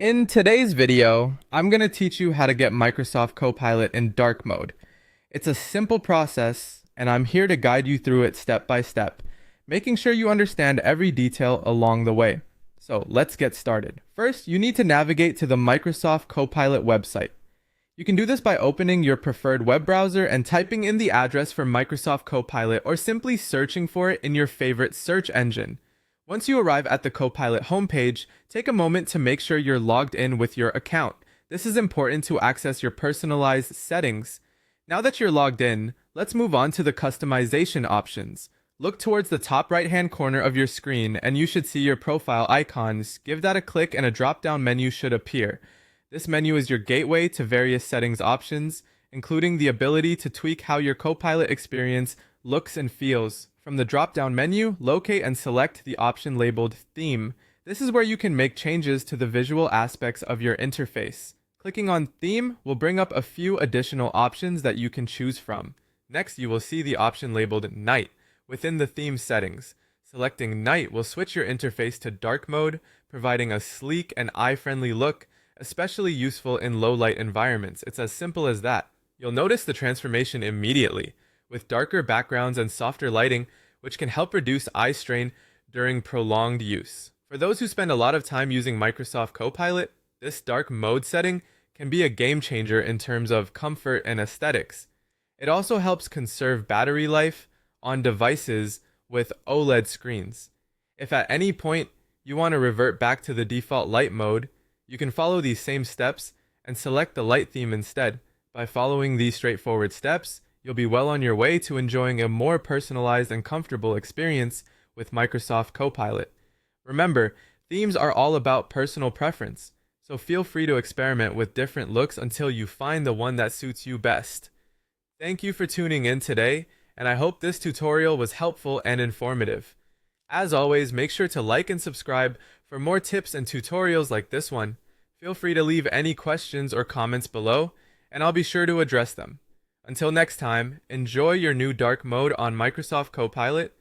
In today's video, I'm going to teach you how to get Microsoft Copilot in dark mode. It's a simple process, and I'm here to guide you through it step by step, making sure you understand every detail along the way. So let's get started. First, you need to navigate to the Microsoft Copilot website. You can do this by opening your preferred web browser and typing in the address for Microsoft Copilot or simply searching for it in your favorite search engine. Once you arrive at the Copilot homepage, take a moment to make sure you're logged in with your account. This is important to access your personalized settings. Now that you're logged in, let's move on to the customization options. Look towards the top right-hand corner of your screen and you should see your profile icons. Give that a click and a drop-down menu should appear. This menu is your gateway to various settings options, including the ability to tweak how your Copilot experience looks and feels. From the drop-down menu, locate and select the option labeled Theme. This is where you can make changes to the visual aspects of your interface. Clicking on Theme will bring up a few additional options that you can choose from. Next, you will see the option labeled Night within the theme settings. Selecting Night will switch your interface to dark mode, providing a sleek and eye-friendly look, especially useful in low-light environments. It's as simple as that. You'll notice the transformation immediately, with darker backgrounds and softer lighting, which can help reduce eye strain during prolonged use. For those who spend a lot of time using Microsoft Copilot, this dark mode setting can be a game changer in terms of comfort and aesthetics. It also helps conserve battery life on devices with OLED screens. If at any point you want to revert back to the default light mode, you can follow these same steps and select the light theme instead. By following these straightforward steps, you'll be well on your way to enjoying a more personalized and comfortable experience with Microsoft Copilot. Remember, themes are all about personal preference, so feel free to experiment with different looks until you find the one that suits you best. Thank you for tuning in today, and I hope this tutorial was helpful and informative. As always, make sure to like and subscribe for more tips and tutorials like this one. Feel free to leave any questions or comments below, and I'll be sure to address them. Until next time, enjoy your new dark mode on Microsoft Copilot,